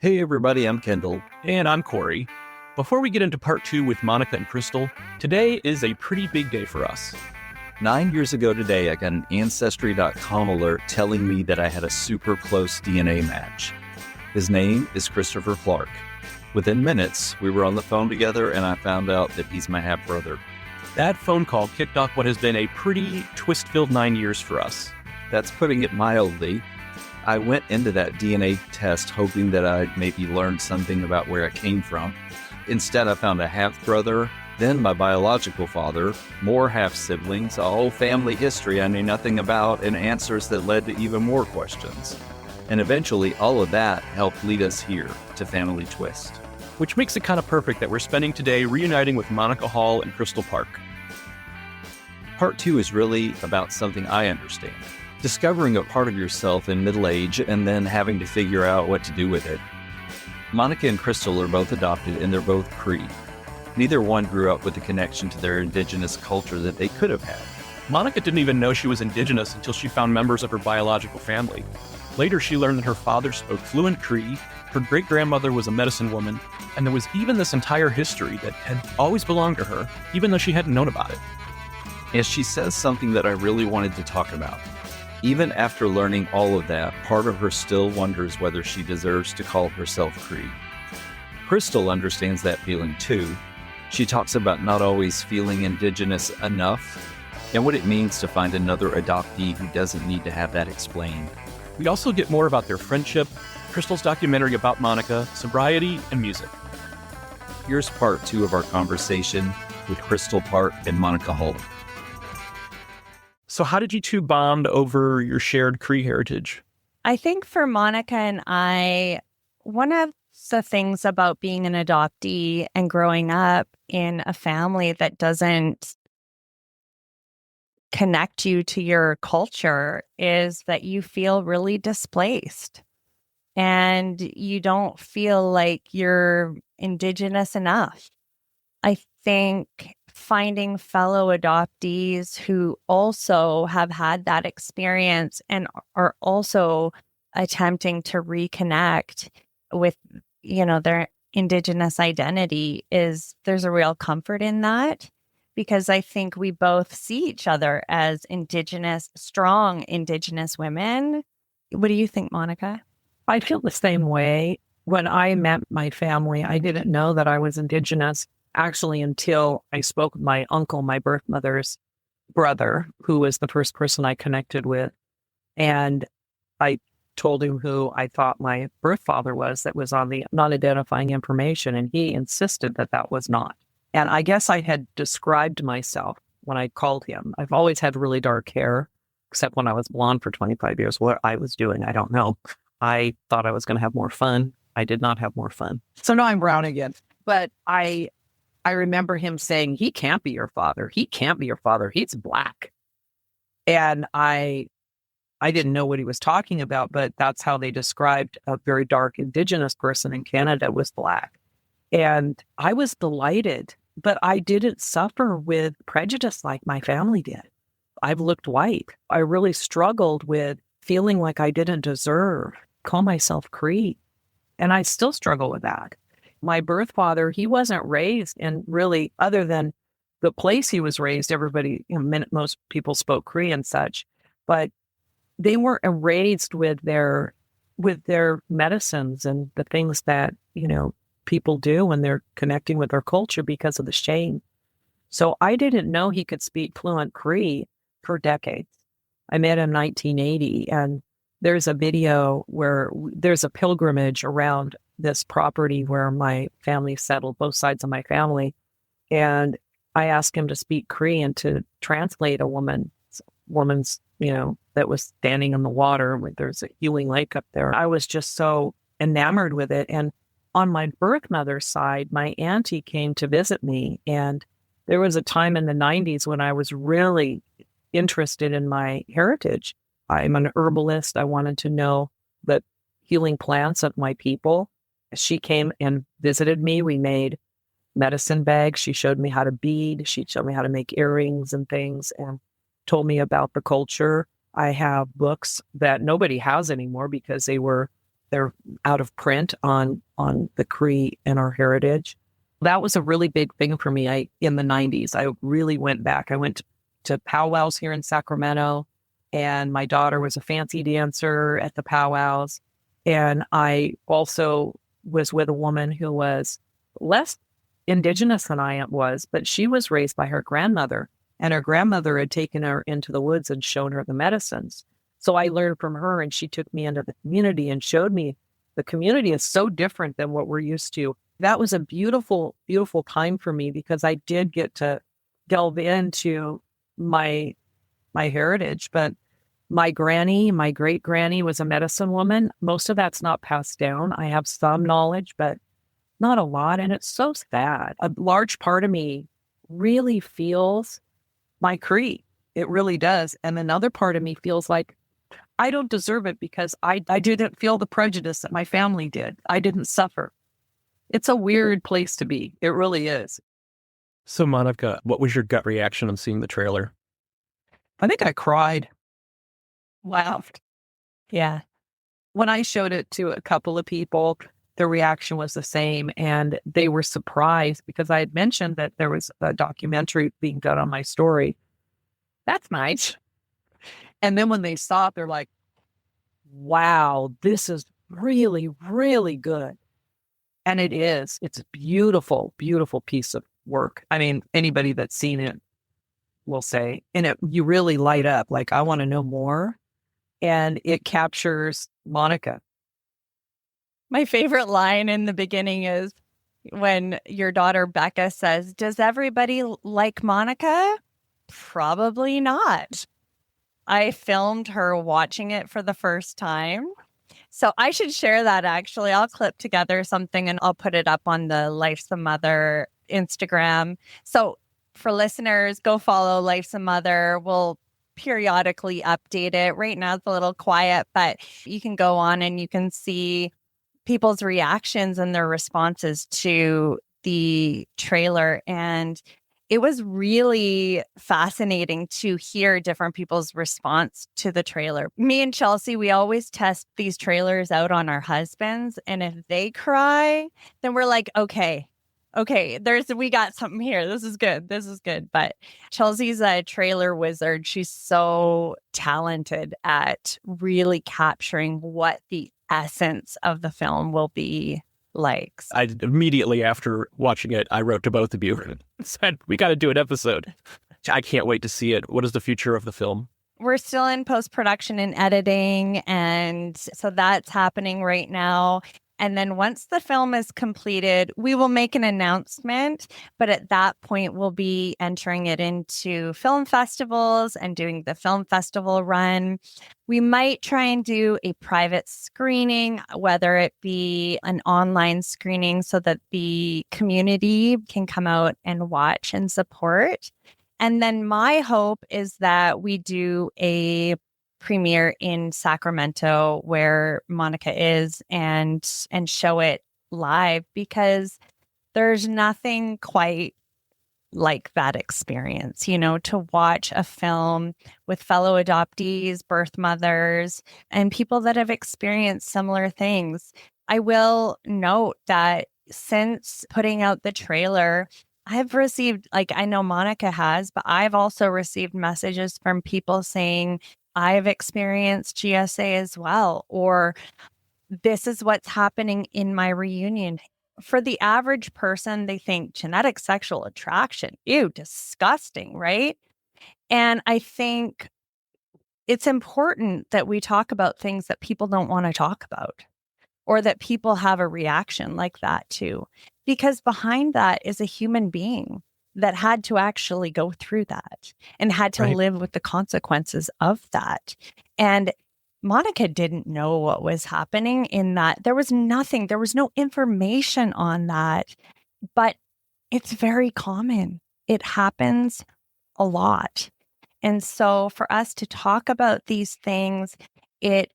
Hey everybody, I'm Kendall. And I'm Corey. Before we get into part 2 with Monica and Kristal, today is a pretty big day for us. 9 years ago today, I got an Ancestry.com alert telling me that I had a super close DNA match. His name is Christopher Clark. Within minutes, we were on the phone together and I found out that he's my half-brother. That phone call kicked off what has been a pretty twist-filled 9 years for us. That's putting it mildly. I went into that DNA test hoping that I'd maybe learn something about where it came from. Instead, I found a half-brother, then my biological father, more half-siblings, a whole family history I knew nothing about, and answers that led to even more questions. And eventually, all of that helped lead us here to Family Twist. Which makes it kind of perfect that we're spending today reuniting with Monica Hall and Kristal Park. Part 2 is really about something I understand. Discovering a part of yourself in middle age and then having to figure out what to do with it. Monica and Kristal are both adopted and they're both Cree. Neither one grew up with a connection to their indigenous culture that they could have had. Monica didn't even know she was Indigenous until she found members of her biological family. Later, she learned that her father spoke fluent Cree, her great-grandmother was a medicine woman, and there was even this entire history that had always belonged to her, even though she hadn't known about it. And she says something that I really wanted to talk about. Even after learning all of that, part of her still wonders whether she deserves to call herself Cree. Kristal understands that feeling too. She talks about not always feeling Indigenous enough and what it means to find another adoptee who doesn't need to have that explained. We also get more about their friendship, Kristal's documentary about Monica, sobriety, and music. Here's part 2 of our conversation with Kristal Park and Monica Hall. So how did you two bond over your shared Cree heritage? I think for Monica and I, one of the things about being an adoptee and growing up in a family that doesn't connect you to your culture is that you feel really displaced and you don't feel like you're Indigenous enough. I think finding fellow adoptees who also have had that experience and are also attempting to reconnect with, their Indigenous identity there's a real comfort in that, because I think we both see each other as strong Indigenous women. What do you think, Monica? I feel the same way. When I met my family, I didn't know that I was Indigenous. Actually, until I spoke with my uncle, my birth mother's brother, who was the first person I connected with. And I told him who I thought my birth father was that was on the non-identifying information. And he insisted that that was not. And I guess I had described myself when I called him. I've always had really dark hair, except when I was blonde for 25 years. What I was doing, I don't know. I thought I was going to have more fun. I did not have more fun. So now I'm brown again. But I remember him saying, he can't be your father. He can't be your father. He's black. And I didn't know what he was talking about, but that's how they described a very dark Indigenous person in Canada was black. And I was delighted, but I didn't suffer with prejudice like my family did. I've looked white. I really struggled with feeling like I didn't call myself Cree. And I still struggle with that. My birth father, he wasn't raised in really, other than the place he was raised, everybody, most people spoke Cree and such, but they weren't raised with their medicines and the things that, people do when they're connecting with their culture because of the shame. So I didn't know he could speak fluent Cree for decades. I met him in 1980, and there's a video where there's a pilgrimage around this property where my family settled, both sides of my family. And I asked him to speak Cree and to translate a woman's, that was standing in the water. There's a healing lake up there. I was just so enamored with it. And on my birth mother's side, my auntie came to visit me. And there was a time in the 90s when I was really interested in my heritage. I'm an herbalist. I wanted to know the healing plants of my people. She came and visited me. We made medicine bags. She showed me how to bead. She showed me how to make earrings and things and told me about the culture. I have books that nobody has anymore because they were they're out of print on the Cree and our heritage. That was a really big thing for me. In the 90s, I really went back. I went to powwows here in Sacramento, and my daughter was a fancy dancer at the powwows. And I also was with a woman who was less Indigenous than I was, but she was raised by her grandmother, and her grandmother had taken her into the woods and shown her the medicines. So I learned from her, and she took me into the community and showed me the community is so different than what we're used to. That was a beautiful, beautiful time for me because I did get to delve into my heritage. But my great granny was a medicine woman. Most of that's not passed down. I have some knowledge, but not a lot. And it's so sad. A large part of me really feels my Cree. It really does. And another part of me feels like I don't deserve it because I didn't feel the prejudice that my family did. I didn't suffer. It's a weird place to be. It really is. So, Monica, what was your gut reaction on seeing the trailer? I think I cried, laughed. Yeah. When I showed it to a couple of people, the reaction was the same. And they were surprised because I had mentioned that there was a documentary being done on my story. That's nice. And then when they saw it, they're like, wow, this is really, really good. And it is. It's a beautiful, beautiful piece of work. I mean, anybody that's seen it will say, and you really light up. Like, I want to know more. And it captures Monica. My favorite line in the beginning is when your daughter Becca says, "Does everybody like Monica?" Probably not. I filmed her watching it for the first time. So I should share that actually. I'll clip together something and I'll put it up on the Life's a Mother Instagram. So for listeners, go follow Life's a Mother. We'll periodically update it. Right now it's a little quiet, but you can go on and you can see people's reactions and their responses to the trailer. And it was really fascinating to hear different people's response to the trailer. Me and Chelsea, we always test these trailers out on our husbands. And if they cry, then we're like, okay, we got something here. This is good. But Chelsea's a trailer wizard. She's so talented at really capturing what the essence of the film will be like. I immediately after watching it, I wrote to both of you and said, we got to do an episode. I can't wait to see it. What is the future of the film? We're still in post-production and editing. And so that's happening right now. And then once the film is completed, we will make an announcement. But at that point, we'll be entering it into film festivals and doing the film festival run. We might try and do a private screening, whether it be an online screening so that the community can come out and watch and support. And then my hope is that we do a premiere in Sacramento where Monica is and show it live, because there's nothing quite like that experience, to watch a film with fellow adoptees, birth mothers, and people that have experienced similar things. I will note that since putting out the trailer, I've received, I know Monica has, but I've also received messages from people saying, I've experienced GSA as well, or this is what's happening in my reunion. For the average person, they think genetic sexual attraction, ew, disgusting, right? And I think it's important that we talk about things that people don't want to talk about, or that people have a reaction like that to, because behind that is a human being that had to actually go through that and had to live with the consequences of that. And Monica didn't know what was happening in that. There was no information on that, but it's very common. It happens a lot. And so for us to talk about these things, it,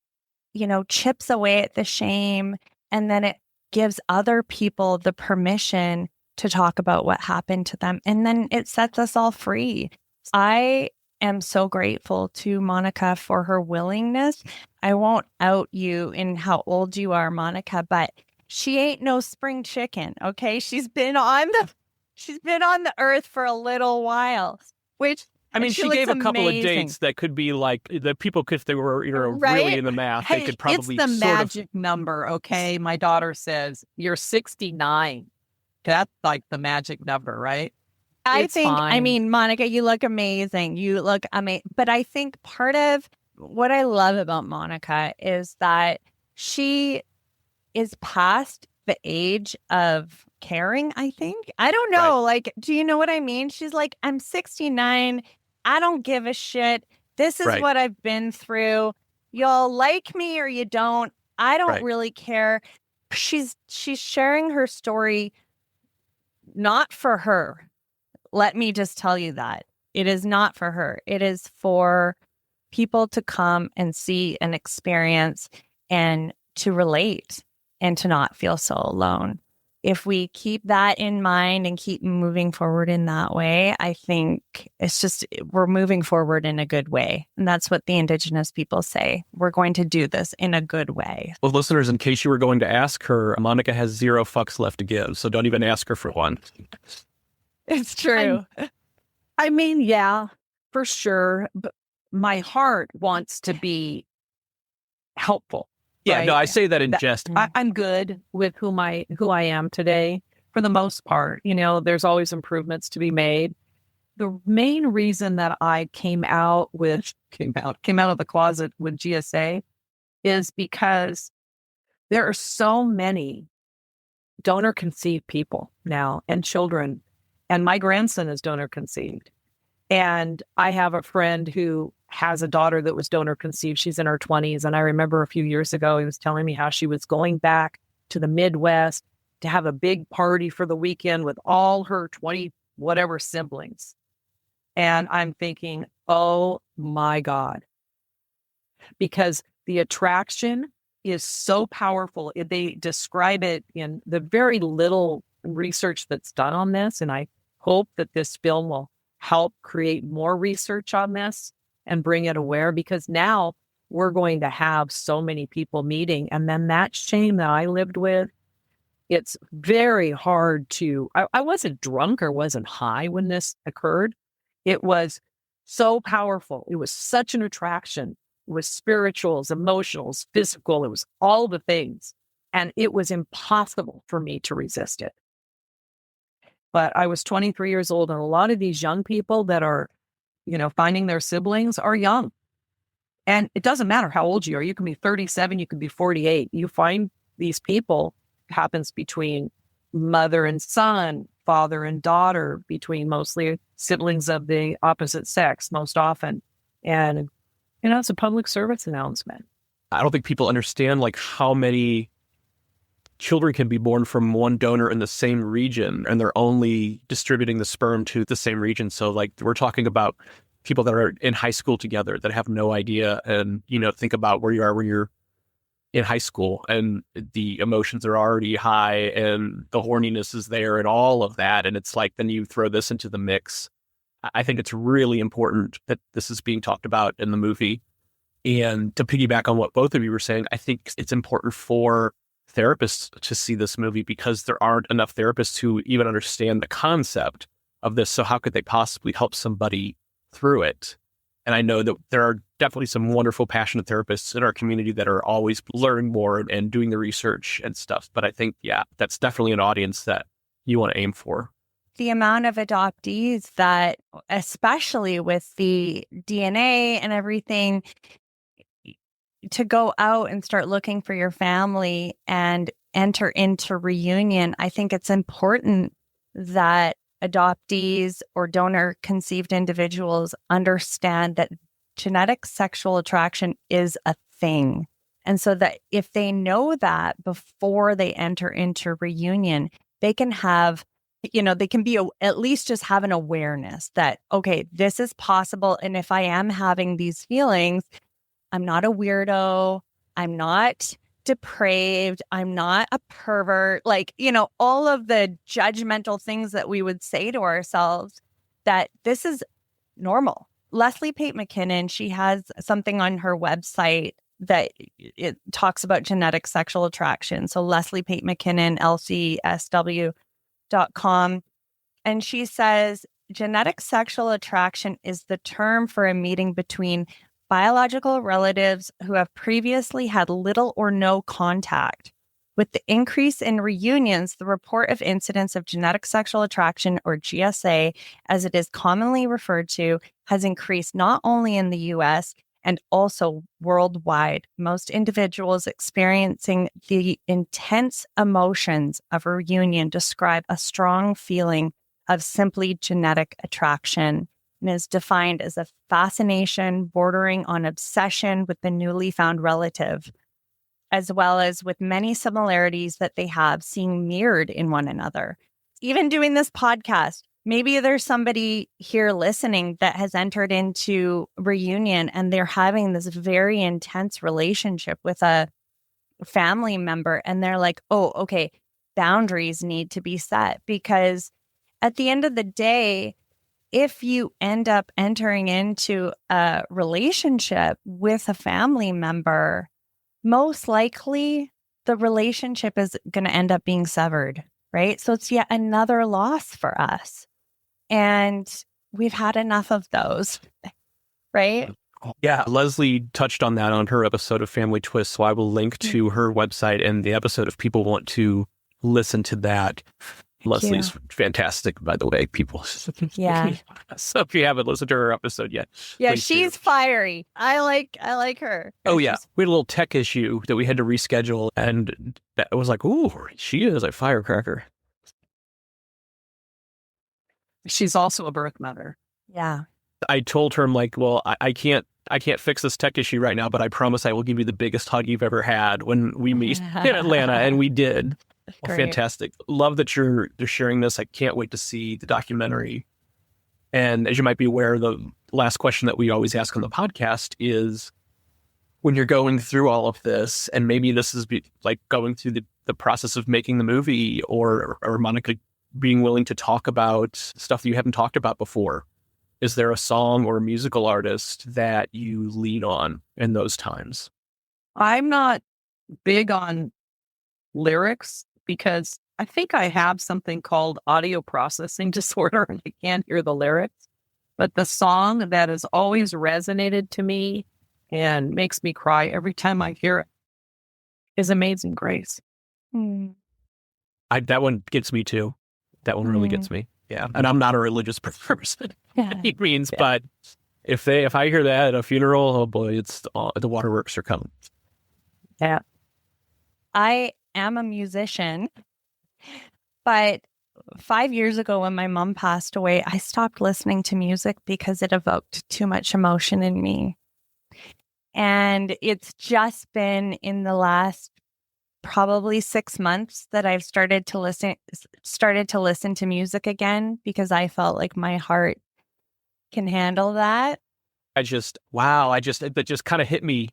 chips away at the shame, and then it gives other people the permission to talk about what happened to them. And then it sets us all free. I am so grateful to Monica for her willingness. I won't out you in how old you are, Monica, but she ain't no spring chicken. Okay. She's been on the earth for a little while, which I mean, she she looks gave a couple of amazing. dates that could be like the people, if they were really Right? in the math, they Hey, could probably it's the sort magic number, okay? My daughter says, you're 69. That's like the magic number, right? I It's think, I fine. mean, Monica, you look amazing. You look amazing. But I think part of what I love about Monica is that she is past the age of caring, I think. I don't know. Right. Like, do you know what I mean? She's like, I'm 69. I don't give a shit. This is Right. what I've been through. Y'all like me or you don't. I don't Right. really care. She's sharing her story not for her. Let me just tell you that. It is not for her. It is for people to come and see and experience and to relate and to not feel so alone. If we keep that in mind and keep moving forward in that way, I think it's just, we're moving forward in a good way. And that's what the Indigenous people say. We're going to do this in a good way. Well, listeners, in case you were going to ask her, Monica has 0 fucks left to give. So don't even ask her for one. It's true. I mean, yeah, for sure. But my heart wants to be helpful. Yeah, right? no, I say that in That- jest. I'm good with who I am today for the most part. You know, there's always improvements to be made. The main reason that I came out of the closet with GSA is because there are so many donor conceived people now and children. And my grandson is donor conceived. And I have a friend who has a daughter that was donor conceived. She's in her 20s. And I remember a few years ago, he was telling me how she was going back to the Midwest to have a big party for the weekend with all her 20 whatever siblings. And I'm thinking, oh my God, because the attraction is so powerful. They describe it in the very little research that's done on this. And I hope that this film will help create more research on this and bring it aware, because now we're going to have so many people meeting. And then that shame that I lived with, it's very hard to, I wasn't drunk or wasn't high when this occurred. It was so powerful. It was such an attraction. It was spirituals, emotionals, physical. It was all the things. And it was impossible for me to resist it. But I was 23 years old, and a lot of these young people that are, finding their siblings are young. And it doesn't matter how old you are. You can be 37, you can be 48. You find these people, happens between mother and son, father and daughter, between mostly siblings of the opposite sex most often. And, it's a public service announcement. I don't think people understand like how many children can be born from one donor in the same region, and they're only distributing the sperm to the same region. So like we're talking about people that are in high school together that have no idea, and think about where you are when you're in high school and the emotions are already high and the horniness is there and all of that. And it's like, then you throw this into the mix. I think it's really important that this is being talked about in the movie. And to piggyback on what both of you were saying, I think it's important for therapists to see this movie, because there aren't enough therapists who even understand the concept of this. So how could they possibly help somebody through it? And I know that there are definitely some wonderful, passionate therapists in our community that are always learning more and doing the research and stuff. But I think, yeah, that's definitely an audience that you want to aim for. The amount of adoptees that, especially with the DNA and everything, to go out and start looking for your family and enter into reunion, I think it's important that adoptees or donor conceived individuals understand that genetic sexual attraction is a thing. And so that if they know that before they enter into reunion, they can have, they can be at least just have an awareness that, okay, this is possible. And if I am having these feelings, I'm not a weirdo. I'm not depraved. I'm not a pervert. Like, all of the judgmental things that we would say to ourselves, that this is normal. Leslie Pate McKinnon, she has something on her website that it talks about genetic sexual attraction. So Leslie Pate McKinnon, lcsw.com. And she says, genetic sexual attraction is the term for a meeting between biological relatives who have previously had little or no contact. With the increase in reunions, the report of incidents of genetic sexual attraction, or GSA, as it is commonly referred to, has increased not only in the US and also worldwide. Most individuals experiencing the intense emotions of a reunion describe a strong feeling of simply genetic attraction, and is defined as a fascination bordering on obsession with the newly found relative, as well as with many similarities that they have seen mirrored in one another. Even doing this podcast, maybe there's somebody here listening that has entered into reunion and they're having this very intense relationship with a family member, and they're like, oh, okay, boundaries need to be set, because at the end of the day, if you end up entering into a relationship with a family member, most likely the relationship is going to end up being severed, right? So it's yet another loss for us. And we've had enough of those, right? Yeah, Leslie touched on that on her episode of Family Twist, so I will link to her website and the episode if people want to listen to that. Leslie's fantastic, by the way, people. Yeah. So if you haven't listened to her episode yet. Yeah, please she's do. fiery. I like her. Oh, yeah. We had a little tech issue that we had to reschedule, and that was like, ooh, she is a firecracker. She's also a birth mother. Yeah. I told her, I'm like, well, I can't fix this tech issue right now, but I promise I will give you the biggest hug you've ever had when we meet in Atlanta. And we did. Well, fantastic. Love that you're sharing this. I can't wait to see the documentary. And as you might be aware, the last question that we always ask on the podcast is, when you're going through all of this, and maybe this is like going through the process of making the movie, or Monica being willing to talk about stuff that you haven't talked about before, is there a song or a musical artist that you lean on in those times? I'm not big on lyrics because I think I have something called audio processing disorder and I can't hear the lyrics. But the song that has always resonated to me and makes me cry every time I hear it is Amazing Grace. That one gets me too. That one really gets me. Yeah. And I'm not a religious person by any means, but if I hear that at a funeral, oh boy, it's the waterworks are coming. Yeah. I am a musician, but 5 years ago when my mom passed away, I stopped listening to music because it evoked too much emotion in me. And it's just been in the last probably 6 months that I've started to listen to music again, because I felt like my heart can handle that. That just kind of hit me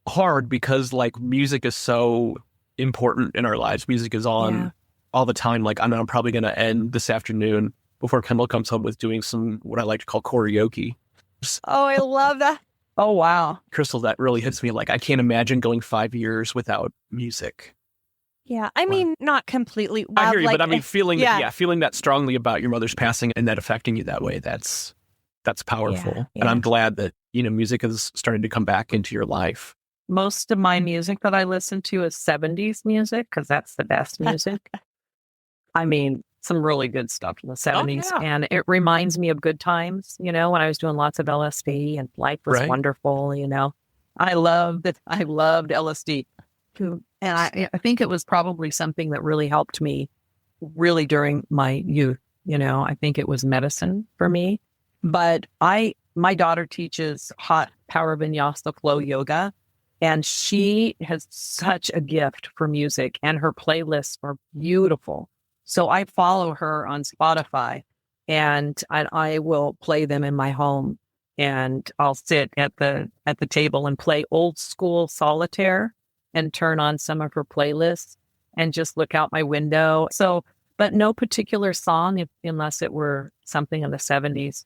hard, because like music is so important in our lives. Music is on all the time. Like I'm probably going to end this afternoon before Kendall comes home with doing some, what I like to call karaoke. Oh, I love that. Oh, wow. Kristal, that really hits me. Like I can't imagine going 5 years without music. Yeah. I mean, not completely. I hear you, but I mean, feeling that strongly about your mother's passing and that affecting you that way, that's powerful. Yeah. And I'm glad that, music is starting to come back into your life. Most of my music that I listen to is 70s music because that's the best music. I mean, some really good stuff in the 70s. Oh, yeah. And it reminds me of good times, when I was doing lots of LSD and life was wonderful, I loved LSD. And I think it was probably something that really helped me really during my youth. I think it was medicine for me. But my daughter teaches hot power vinyasa flow yoga, and she has such a gift for music, and her playlists are beautiful. So I follow her on Spotify, and I will play them in my home, and I'll sit at the table and play old school solitaire and turn on some of her playlists and just look out my window. So, but no particular song unless it were something in the 70s.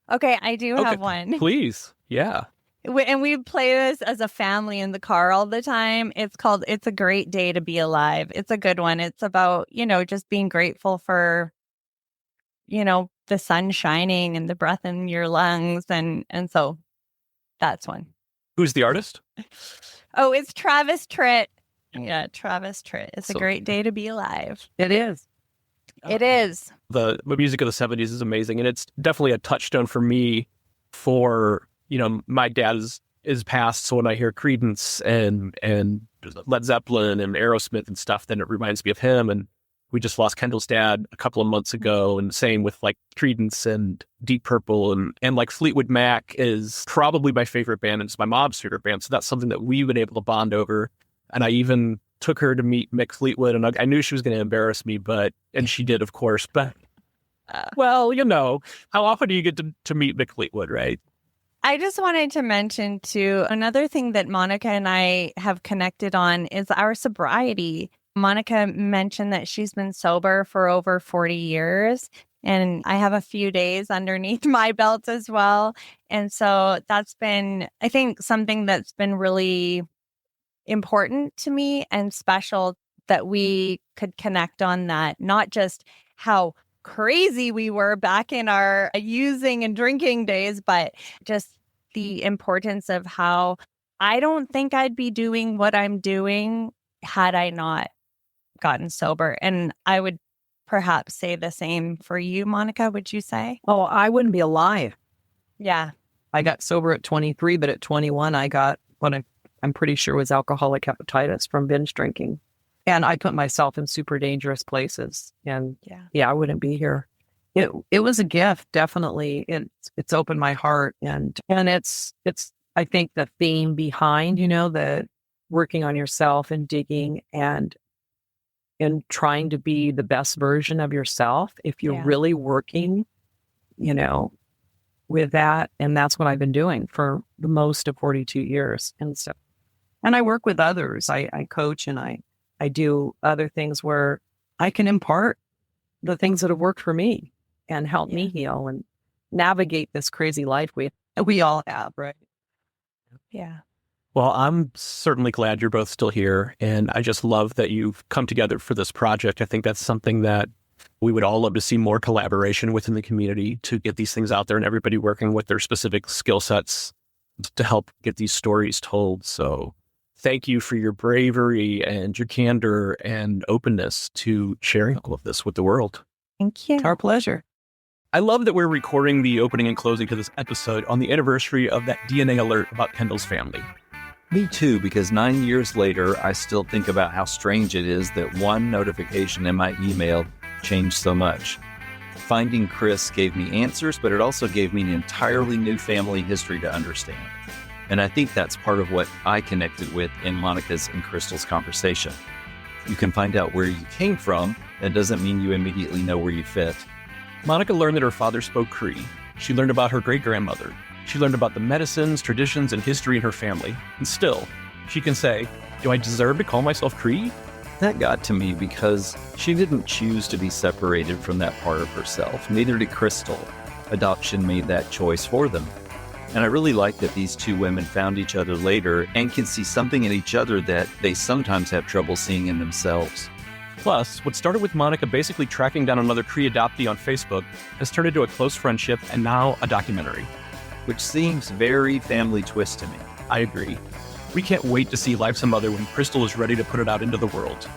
Okay, I do Okay, have one. please. Yeah. And we play this as a family in the car all the time. It's called It's a Great Day to Be Alive. It's a good one. It's about, just being grateful for, the sun shining and the breath in your lungs. And so that's one. Who's the artist? Oh, it's Travis Tritt. Yeah, Travis Tritt. It's a So- great day to be alive. It is. It is. The music of the 70s is amazing, and it's definitely a touchstone for me for, my dad is passed, so when I hear Creedence and Led Zeppelin and Aerosmith and stuff, then it reminds me of him. And we just lost Kendall's dad a couple of months ago, and same with like Creedence and Deep Purple and like Fleetwood Mac is probably my favorite band, and it's my mom's favorite band. So that's something that we've been able to bond over. And I even took her to meet Mick Fleetwood, and I knew she was going to embarrass me, and she did, of course. But, well, how often do you get to meet Mick Fleetwood, right? I just wanted to mention, too, another thing that Monica and I have connected on is our sobriety. Monica mentioned that she's been sober for over 40 years, and I have a few days underneath my belt as well. And so that's been, I think, something that's been really important to me and special that we could connect on that, not just how crazy we were back in our using and drinking days, but just the importance of how I don't think I'd be doing what I'm doing had I not gotten sober. And I would perhaps say the same for you, Monica, would you say? Oh, I wouldn't be alive. Yeah. I got sober at 23, but at 21, I got what I'm pretty sure was alcoholic hepatitis from binge drinking. And I put myself in super dangerous places. And I wouldn't be here. It was a gift, definitely. It's opened my heart. And it's I think the theme behind, the working on yourself and digging and trying to be the best version of yourself. If you're really working, with that. And that's what I've been doing for the most of 42 years. And so, and I work with others. I coach and I do other things where I can impart the things that have worked for me and help me heal and navigate this crazy life we all have, right? Yeah. Well, I'm certainly glad you're both still here. And I just love that you've come together for this project. I think that's something that we would all love to see more collaboration within the community to get these things out there and everybody working with their specific skill sets to help get these stories told. So thank you for your bravery and your candor and openness to sharing all of this with the world. Thank you. It's our pleasure. I love that we're recording the opening and closing to this episode on the anniversary of that DNA alert about Kendall's family. Me too, because 9 years later, I still think about how strange it is that one notification in my email changed so much. Finding Chris gave me answers, but it also gave me an entirely new family history to understand. And I think that's part of what I connected with in Monica's and Kristal's conversation. You can find out where you came from. That doesn't mean you immediately know where you fit. Monica learned that her father spoke Cree. She learned about her great-grandmother. She learned about the medicines, traditions, and history in her family. And still, she can say, do I deserve to call myself Cree? That got to me because she didn't choose to be separated from that part of herself. Neither did Kristal. Adoption made that choice for them. And I really like that these two women found each other later and can see something in each other that they sometimes have trouble seeing in themselves. Plus, what started with Monica basically tracking down another Cree adoptee on Facebook has turned into a close friendship and now a documentary. Which seems very family twist to me. I agree. We can't wait to see Life's a Mother when Kristal is ready to put it out into the world.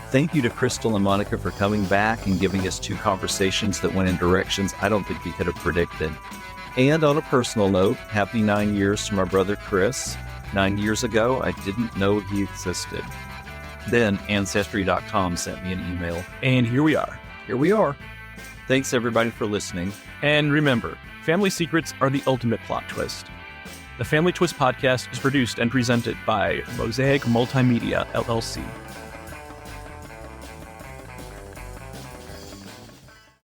Thank you to Kristal and Monica for coming back and giving us two conversations that went in directions I don't think we could have predicted. And on a personal note, happy 9 years to my brother Chris. 9 years ago, I didn't know he existed. Then Ancestry.com sent me an email. And here we are. Here we are. Thanks everybody for listening. And remember, family secrets are the ultimate plot twist. The Family Twist podcast is produced and presented by Mosaic Multimedia, LLC.